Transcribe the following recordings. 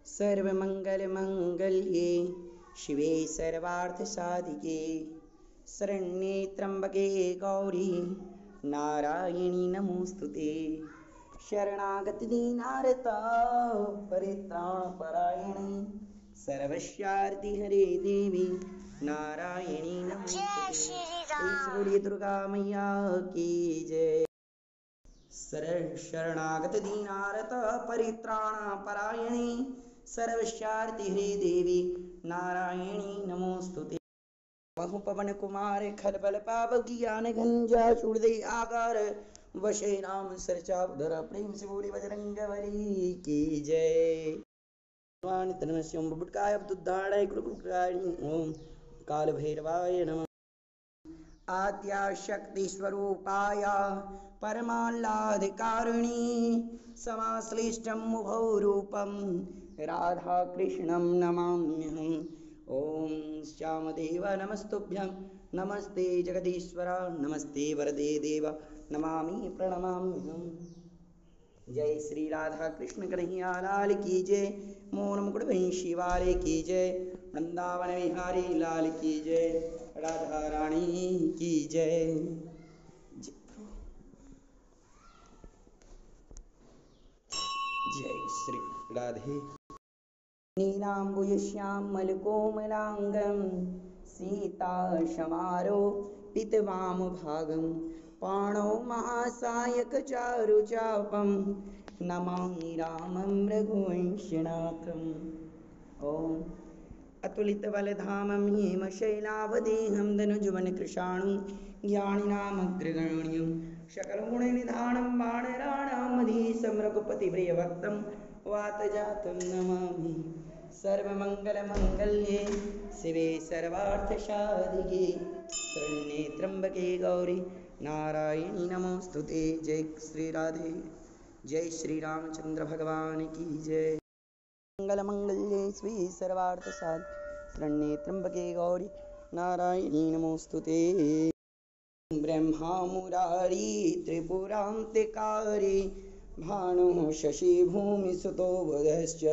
सर्वमङ्गलमङ्गल्ये शिवे सर्वार्थसाधिके शरण्ये त्र्यम्बके गौरी नारायणी नमोस्तुते। शरणागतदीनार्ता परित्राणपरायणे सर्वस्यार्ति हरे देवी नारायणी नमोस्तुते। बोलिए दुर्गा मैया की जय। शरणागत दीनारत परित्राण परायणे सर्वस्यार्ति हरे देवी नारायणी नमोस्तुते। महु पवन कुमार खलबल पाप ज्ञान घंजा चूड़दे आकार वशे राम सरचा उदर प्रेम से बोली बजरंग बली की जय। तन्मस्य ओम बुटकाय अब्दुद्धाड़य कुलकुलकारिणी ओम काल भैरवाय नमः। आद्या शक्ति स्वरूपाय परमाह्लादकारिणी समाश्लिष्टं मुभौ रूपं राधा कृष्णं नमाम्यहम्। ओम श्यामदेव नमस्तुभ्यं नमस्ते जगदीश्वर नमस्ते वरदे देव नमामि प्रणमाम्यहम्। जय श्री राधा कृष्ण कन्हैया लाल की जय। मोर मुकुट वंशी वाले की जय। वृंदावन विहारी लाल की जय। राधा रानी की जय। जय श्री राधे। नीलाम्बुजश्यामलकोमलाङ्गं सीताशमारोपितवामभागं पाणौ महासायकचारुचापं नमामि रामं रघुवंशनाथम्। ॐ अतुलितबलधामं हेमशैलावदेहं धनुजुवनकृशाणुं ज्ञानिनामग्रगण्यं सकलगुणनिधानं वानराणामधीशं रघुपतिप्रियभक्तं वातजातं नमामि। सर्वमङ्गलमङ्गल्ये शिवे सर्वार्थसाधिके शरण्ये त्र्यम्बके गौरी नारायणी नमोस्तुते। जय श्री राधे। जय श्री रामचंद्र भगवान की जय। मंगलमंगल्ये शिवे सर्वार्थसाधिके शरण्ये त्र्यम्बके गौरी नारायणी नमोस्तुते। ब्रह्मा मुरारी त्रिपुरान्तिकारी भानुः शशि भूमिसुतो बुधश्च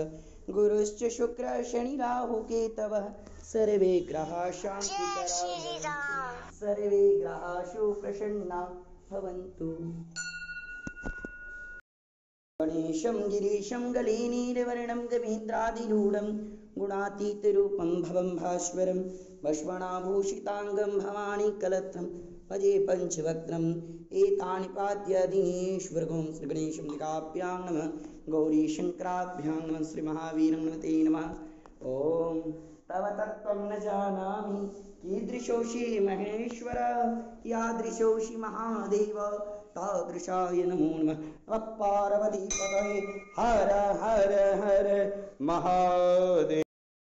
गुरुश्च शुक्र शनि राहु केतवः सर्वे ग्रहाः शान्तिकरा सर्वे ग्रहाः प्रसन्ना भवन्तु। गणेशं गिरीशं गलेनीलवर्णं गवीन्द्रादिरूढं गुणातीतरूपं भवं भास्वरं वष्मणाभूषिताङ्गं भवानी कलत्रं भजे पञ्चवक्त्रम् एतानि पाद्य दिनेश्वरगुं श्रीगणेशं दिकाभ्यां नमः गौरीशङ्कराभ्यां नमः श्रीमहावीरं नमते नमः। ॐ तव तत्त्वं न जानामि कीदृशोऽसि महेश्वर यादृशोऽसि महादेव तादृशाय नमो नमः। पार्वतीपतये हर हर हर महादेव।